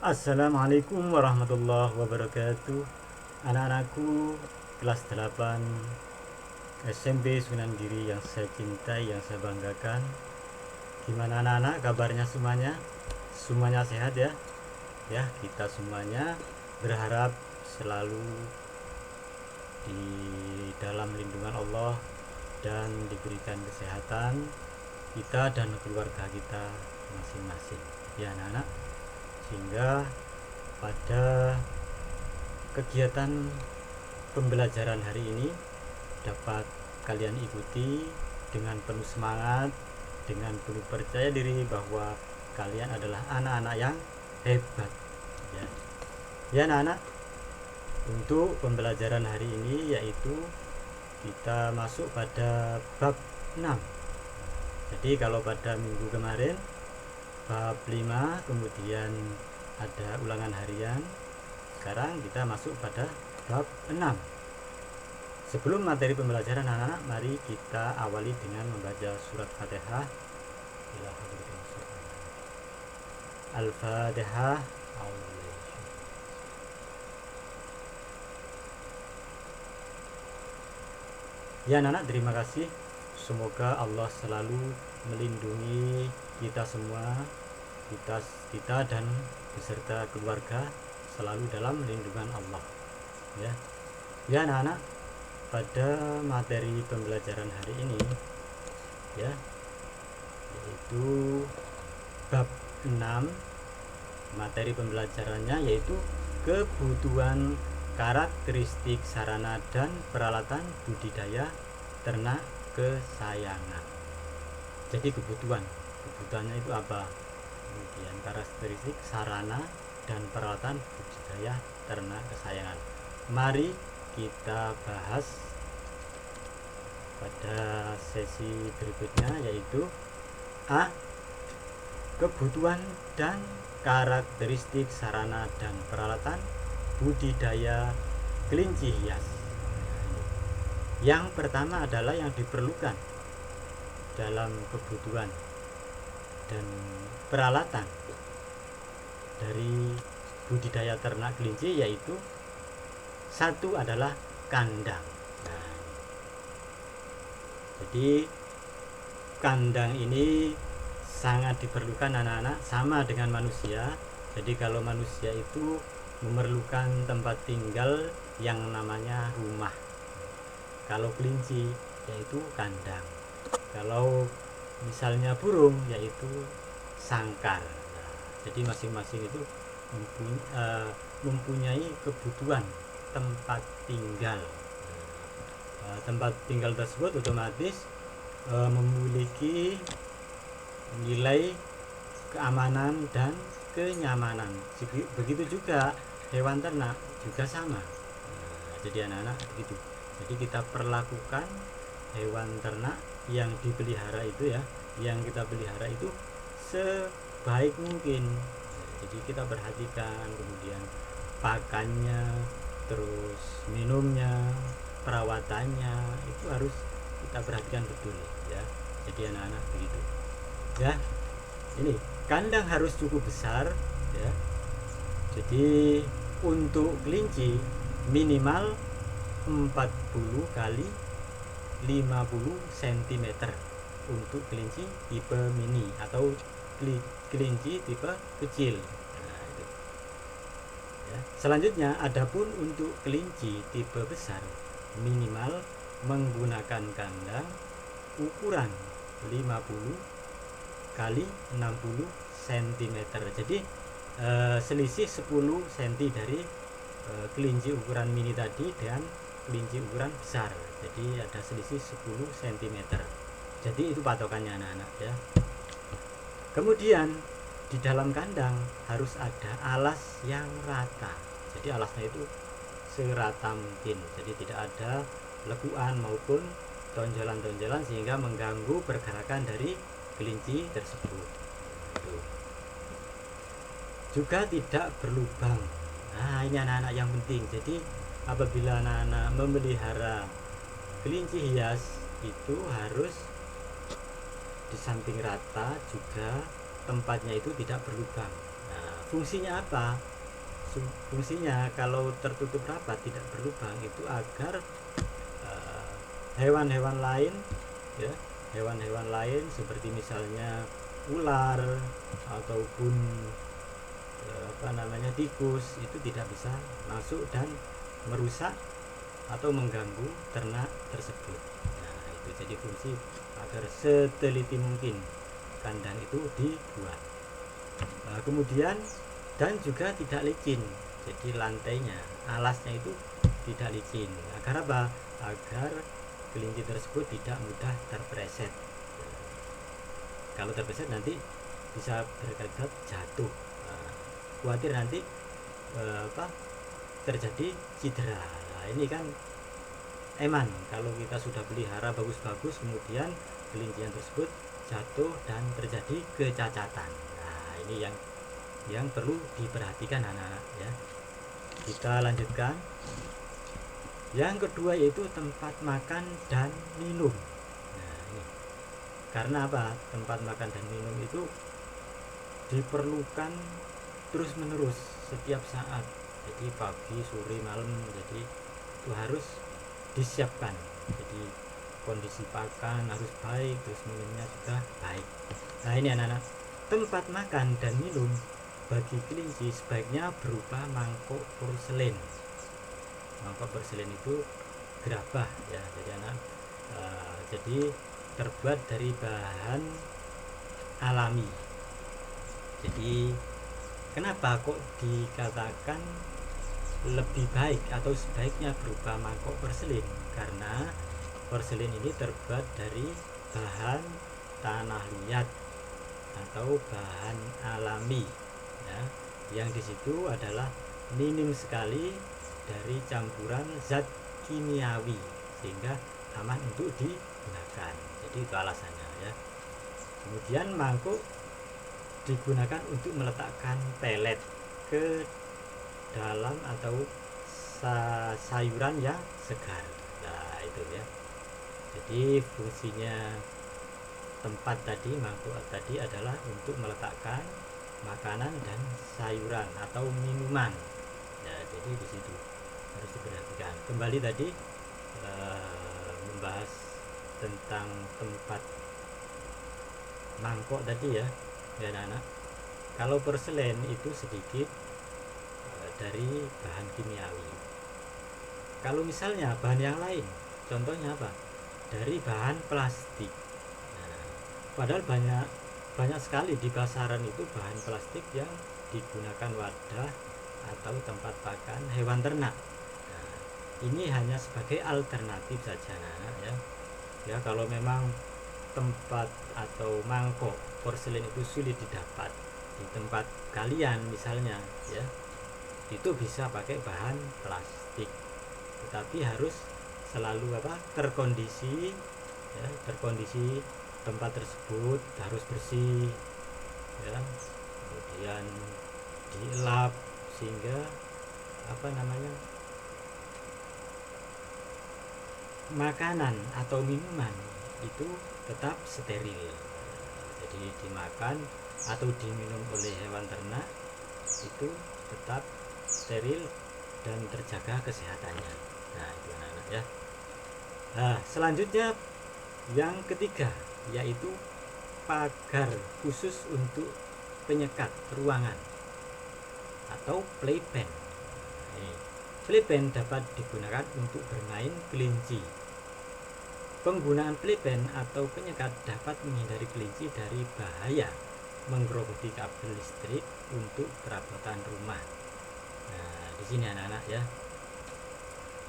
Assalamualaikum warahmatullahi wabarakatuh. Anak-anakku kelas 8 SMP Sunan Giri yang saya cintai, yang saya banggakan. Gimana anak-anak kabarnya semuanya? Semuanya sehat ya? Ya, kita semuanya berharap selalu di dalam lindungan Allah dan diberikan kesehatan kita dan keluarga kita masing-masing. Ya anak-anak, sehingga pada kegiatan pembelajaran hari ini dapat kalian ikuti dengan penuh semangat, dengan penuh percaya diri bahwa kalian adalah anak-anak yang hebat ya. Ya anak-anak, untuk pembelajaran hari ini yaitu kita masuk pada bab 6. Jadi kalau pada minggu kemarin bab 5, kemudian ada ulangan harian. Sekarang kita masuk pada bab 6. Sebelum materi pembelajaran anak-anak, mari kita awali dengan membaca surat Fatihah. Al-Fatihah. Ya anak-anak, terima kasih. Semoga Allah selalu melindungi kita semua, kita dan beserta keluarga selalu dalam lindungan Allah ya. Ya anak-anak, pada materi pembelajaran hari ini ya, yaitu bab 6. Materi pembelajarannya yaitu kebutuhan karakteristik sarana dan peralatan budidaya ternak kesayangan. Jadi kebutuhannya itu apa? Kemudian karakteristik sarana dan peralatan budidaya ternak kesayangan. Mari kita bahas pada sesi berikutnya, yaitu A. Kebutuhan dan karakteristik sarana dan peralatan budidaya kelinci hias. Yang pertama adalah yang diperlukan dalam kebutuhan dan peralatan dari budidaya ternak kelinci, yaitu satu adalah kandang. Jadi kandang ini sangat diperlukan anak-anak, sama dengan manusia. Jadi kalau manusia itu memerlukan tempat tinggal yang namanya rumah, kalau kelinci yaitu kandang, kalau misalnya burung yaitu sangkar. Jadi masing-masing itu mempunyai kebutuhan tempat tinggal. Tempat tinggal tersebut otomatis memiliki nilai keamanan dan kenyamanan. Begitu juga hewan ternak juga sama. Jadi anak-anak begitu. Jadi kita perlakukan hewan ternak yang dipelihara itu ya, yang kita pelihara itu sebaik mungkin. Jadi kita perhatikan, kemudian pakannya, terus minumnya, perawatannya itu harus kita perhatikan betul ya. Jadi anak-anak begitu ya. Ini kandang harus cukup besar ya. Jadi untuk kelinci minimal 40 kali 50 cm untuk kelinci tipe mini atau kelinci tipe kecil. Nah, itu. Ya. Selanjutnya, adapun untuk kelinci tipe besar minimal menggunakan kandang ukuran 50 kali 60 cm. Jadi selisih 10 cm dari kelinci ukuran mini tadi dan kelinci ukuran besar. Jadi ada selisih 10 cm. Jadi itu patokannya anak-anak ya. Kemudian di dalam kandang harus ada alas yang rata. Jadi alasnya itu serata mungkin. Jadi tidak ada lekuan maupun tonjolan-tonjolan sehingga mengganggu pergerakan dari kelinci tersebut. Juga tidak berlubang. Nah, ini anak-anak yang penting. Jadi apabila anak-anak memelihara kelinci hias itu harus di samping rata juga tempatnya itu tidak berlubang. Nah, fungsinya apa? Fungsinya kalau tertutup rapat tidak berlubang itu agar hewan-hewan lain, ya, hewan-hewan lain seperti misalnya ular ataupun tikus itu tidak bisa masuk dan merusak atau mengganggu ternak tersebut. Nah, itu jadi fungsi agar seteliti mungkin kandang itu dibuat. Kemudian dan juga tidak licin, jadi lantainya, alasnya itu tidak licin. Agar apa? Agar kelinci tersebut tidak mudah terpreset. Kalau terpreset nanti bisa berkali-kali jatuh. Khawatir nanti terjadi cedera. Nah, ini kan eman kalau kita sudah pelihara bagus-bagus, kemudian kelincian tersebut jatuh dan terjadi kecacatan. Nah, ini yang perlu diperhatikan anak-anak, ya. Kita lanjutkan. Yang kedua yaitu tempat makan dan minum. Nah, ini karena apa? Tempat makan dan minum itu diperlukan terus menerus setiap saat, jadi pagi, sore, malam, jadi itu harus disiapkan. Jadi kondisi pakan harus baik, terus minumnya juga baik. Nah, ini anak-anak, tempat makan dan minum bagi kelinci sebaiknya berupa mangkok porselen. Mangkok porselen itu gerabah, ya, jadi anak jadi terbuat dari bahan alami. Jadi kenapa kok dikatakan lebih baik atau sebaiknya berupa mangkok porselen? Karena porselen ini terbuat dari bahan tanah liat atau bahan alami, ya, yang di situ adalah minim sekali dari campuran zat kimiawi sehingga aman untuk digunakan. Jadi itu alasannya, ya. Kemudian mangkuk digunakan untuk meletakkan pelet ke dalam atau sayuran yang segar. Nah, itu, ya. Jadi fungsinya tempat tadi, mangkuk tadi adalah untuk meletakkan makanan dan sayuran atau minuman. Ya, jadi di situ harus diperhatikan. Kembali tadi membahas tentang tempat mangkok tadi, ya, anak-anak. Kalau porselen itu sedikit dari bahan kimiawi. Kalau misalnya bahan yang lain, contohnya apa? Dari bahan plastik. Nah, padahal banyak sekali di pasaran itu bahan plastik yang digunakan wadah atau tempat pakan hewan ternak. Nah, ini hanya sebagai alternatif saja, anak-anak, ya. Ya, kalau memang tempat atau mangkok porselen itu sulit didapat di tempat kalian misalnya, ya, itu bisa pakai bahan plastik, tetapi harus selalu terkondisi, ya, terkondisi tempat tersebut harus bersih, ya, kemudian dielap sehingga makanan atau minuman itu tetap steril. Jadi dimakan atau diminum oleh hewan ternak itu tetap steril dan terjaga kesehatannya. Nah, itu anak-anak, ya. Nah, selanjutnya yang ketiga yaitu pagar khusus untuk penyekat ruangan atau playpen. Playpen dapat digunakan untuk bermain kelinci. Penggunaan playpen atau penyekat dapat menghindari kelinci dari bahaya menggerogoti kabel listrik untuk perabotan rumah. Nah, di sini anak-anak, ya.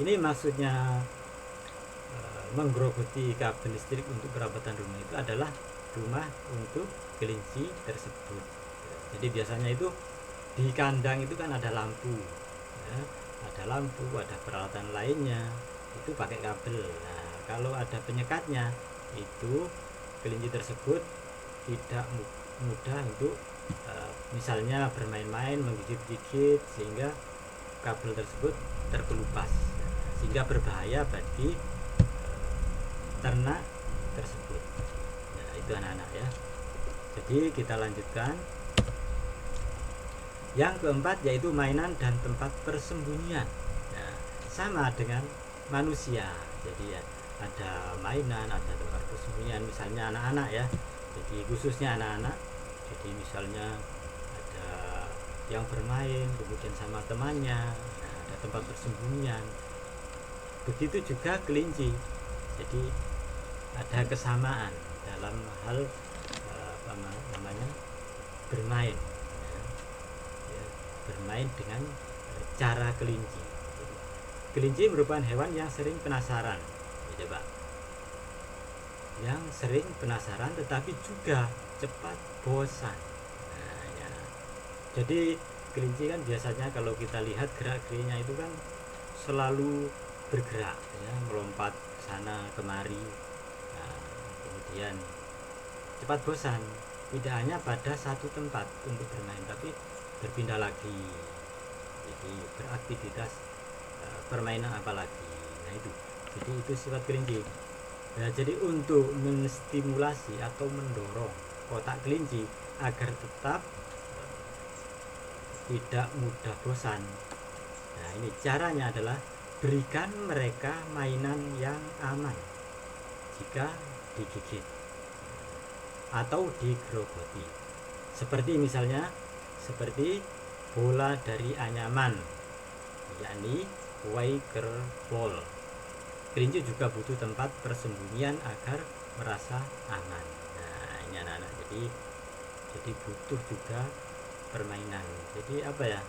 Ini maksudnya menggerogoti kabel listrik untuk perabotan rumah itu adalah rumah untuk kelinci tersebut. Jadi biasanya itu di kandang itu kan ada lampu, ya, ada peralatan lainnya itu pakai kabel. Nah, kalau ada penyekatnya itu kelinci tersebut tidak mudah untuk misalnya bermain-main, menggigit-gigit sehingga kabel tersebut terkelupas, sehingga berbahaya bagi ternak tersebut. Nah, itu anak-anak, ya. Jadi kita lanjutkan. Yang keempat yaitu mainan dan tempat persembunyian. Nah, sama dengan manusia. Jadi ya, ada mainan, ada tempat persembunyian. Misalnya anak-anak ya. Jadi khususnya anak-anak. Jadi misalnya ada yang bermain, kemudian sama temannya. Nah, ada tempat persembunyian. Begitu juga kelinci. Jadi ada kesamaan dalam hal apa namanya bermain. Bermain dengan cara kelinci. Kelinci merupakan hewan yang sering penasaran, ya Pak. Yang sering penasaran tetapi juga cepat bosan. Nah, ya. Jadi kelinci kan biasanya kalau kita lihat gerak-geriknya itu kan selalu bergerak, ya, melompat sana kemari. Nah, kemudian cepat bosan. Tidak hanya pada satu tempat untuk bermain, tapi berpindah lagi, jadi beraktivitas permainan apa lagi. Nah itu, jadi itu sifat kelinci. Nah, jadi untuk menstimulasi atau mendorong otak kelinci agar tetap tidak mudah bosan, nah ini caranya adalah berikan mereka mainan yang aman jika digigit atau digerogoti, seperti misalnya seperti bola dari anyaman, yakni Quaker Ball. Kelinci juga butuh tempat persembunyian agar merasa aman. Nah, ini anak-anak. Jadi butuh juga permainan. Jadi apa ya?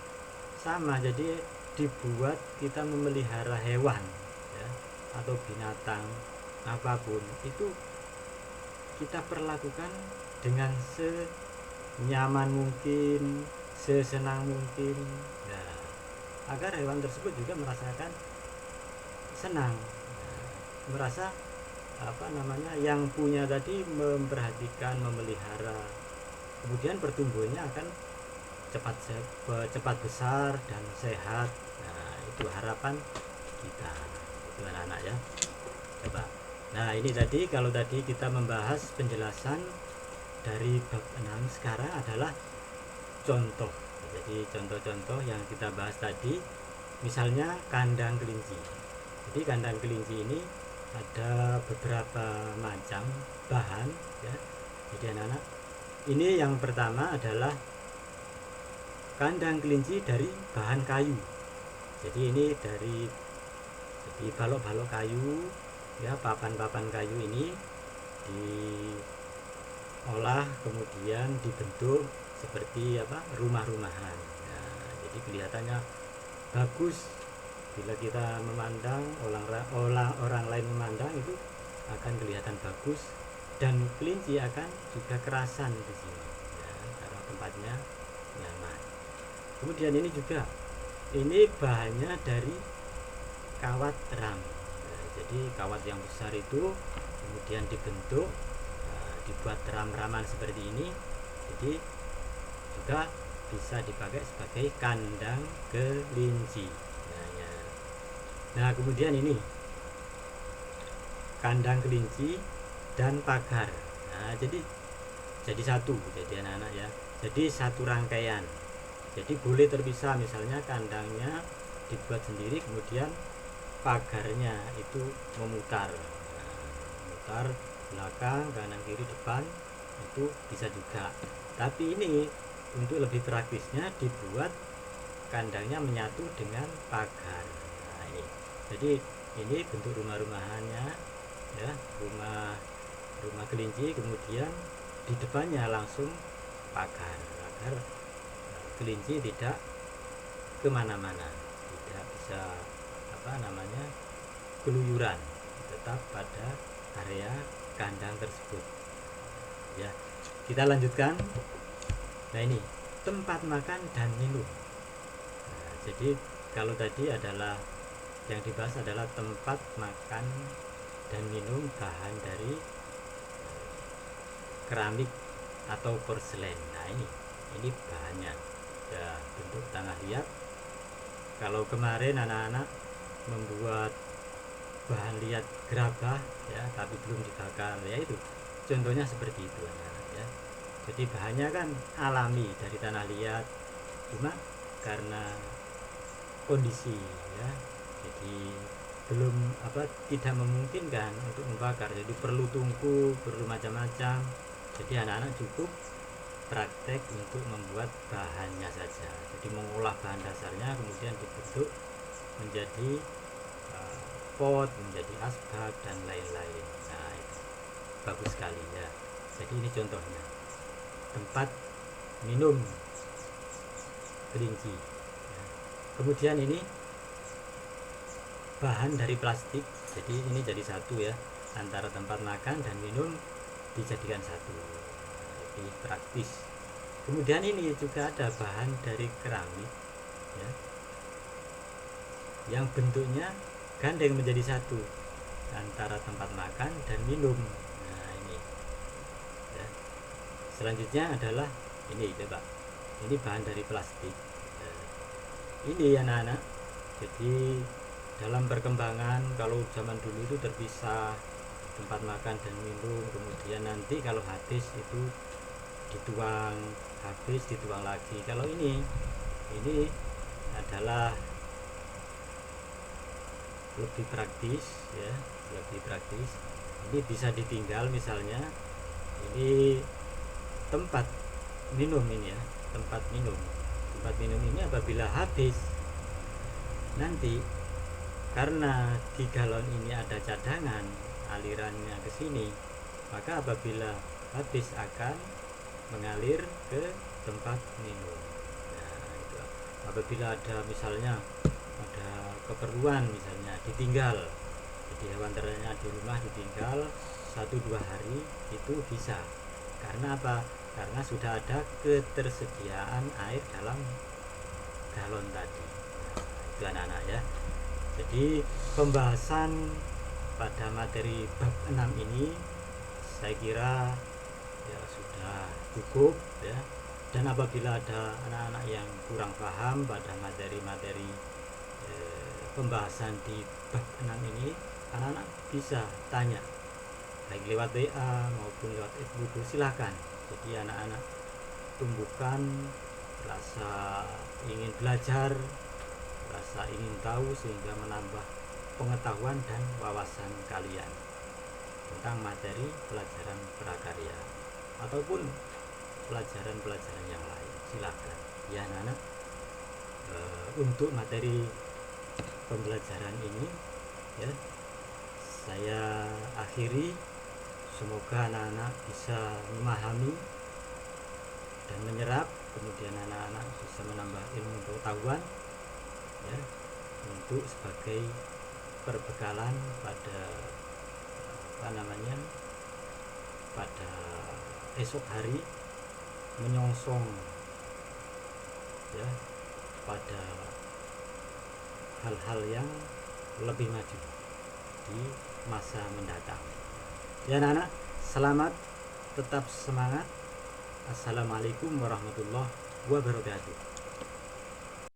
Sama. Jadi dibuat kita memelihara hewan, ya, atau binatang apapun itu kita perlakukan dengan senyaman mungkin, sesenang mungkin, nah, agar hewan tersebut juga merasakan senang, nah, merasa apa namanya yang punya tadi memperhatikan, memelihara, kemudian pertumbuhannya akan cepat besar dan sehat. Nah itu harapan kita, itu anak-anak ya. Coba. Nah ini tadi, kalau tadi kita membahas penjelasan dari bab 6, sekarang adalah contoh. Jadi contoh-contoh yang kita bahas tadi, misalnya kandang kelinci. Jadi kandang kelinci ini ada beberapa macam bahan, ya. Jadi anak-anak, ini yang pertama adalah kandang kelinci dari bahan kayu. Jadi ini dari balok-balok kayu, ya, papan-papan kayu ini diolah kemudian dibentuk seperti apa, rumah-rumahan. Nah, jadi kelihatannya bagus bila kita memandang, orang lain memandang itu akan kelihatan bagus, dan kelinci akan juga kerasan di sini, ya, karena tempatnya nyaman. Kemudian ini juga, ini bahannya dari kawat ram. Nah, jadi kawat yang besar itu kemudian dibentuk, dibuat ram-raman seperti ini. Jadi juga bisa dipakai sebagai kandang kelinci. Nah kemudian ini kandang kelinci dan pagar. Nah jadi satu, jadi anak-anak ya, jadi satu rangkaian. Jadi boleh terpisah, misalnya kandangnya dibuat sendiri, kemudian pagarnya itu memutar, memutar belakang, kanan, kiri, depan, itu bisa juga. Tapi ini untuk lebih praktisnya dibuat kandangnya menyatu dengan pagar. Nah, ini. Jadi ini bentuk rumah-rumahannya, ya, rumah kelinci, kemudian di depannya langsung pagar agar kelinci tidak kemana-mana, tidak bisa keluyuran, tetap pada area kandang tersebut. Ya, kita lanjutkan. Nah ini tempat makan dan minum. Nah, jadi kalau tadi adalah yang dibahas adalah tempat makan dan minum bahan dari keramik atau porselen. Nah ini bahannya, ya, bentuk tanah liat. Kalau kemarin anak-anak membuat bahan liat gerabah, ya, tapi belum dibakar, ya itu contohnya seperti itu anak-anak, ya. Jadi bahannya kan alami dari tanah liat, cuma karena kondisi ya, jadi belum tidak memungkinkan untuk membakar, jadi perlu tungku, perlu macam-macam. Jadi anak-anak cukup praktek untuk membuat bahannya saja, jadi mengolah bahan dasarnya kemudian dibentuk menjadi pot, menjadi asbak dan lain-lain. Nah, itu bagus sekali ya. Jadi ini contohnya tempat minum kelinci ya. Kemudian ini bahan dari plastik, jadi ini jadi satu ya, antara tempat makan dan minum dijadikan satu. Lebih praktis. Kemudian ini juga ada bahan dari keramik ya, yang bentuknya gandeng menjadi satu antara tempat makan dan minum. Nah ini ya. Selanjutnya adalah ini, coba ini bahan dari plastik ya. Ini anak-anak, jadi dalam perkembangan, kalau zaman dulu itu terpisah tempat makan dan minum, kemudian nanti kalau habis itu dituang, habis dituang lagi. Kalau ini adalah lebih praktis ya, lebih praktis. Ini bisa ditinggal, misalnya ini tempat minum ini ya, tempat minum ini apabila habis nanti, karena di galon ini ada cadangan alirannya ke sini, maka apabila habis akan mengalir ke tempat minum. Nah, itu. Apabila ada misalnya ada keperluan, misalnya ditinggal, jadi hewan ternaknya di rumah ditinggal 1-2 hari, itu bisa. Karena apa? Karena sudah ada ketersediaan air dalam galon tadi. Nah, itu anak-anak ya. Jadi pembahasan pada materi bab 6 ini saya kira ya sudah cukup ya. Dan apabila ada anak-anak yang kurang paham pada materi-materi pembahasan di bab 6 ini, anak-anak bisa tanya baik lewat WA maupun lewat FB, silahkan. Jadi anak-anak tumbuhkan rasa ingin belajar, rasa ingin tahu, sehingga menambah pengetahuan dan wawasan kalian tentang materi pelajaran prakarya ataupun pelajaran-pelajaran yang lain. Silakan ya anak-anak. Untuk materi pembelajaran ini ya saya akhiri. Semoga anak-anak bisa memahami dan menyerap, kemudian anak-anak bisa menambah ilmu pengetahuan ya, untuk sebagai perbekalan pada pada esok hari menyongsong ya pada hal-hal yang lebih maju di masa mendatang. Ya anak-anak, selamat, tetap semangat. Assalamualaikum warahmatullahi wabarakatuh.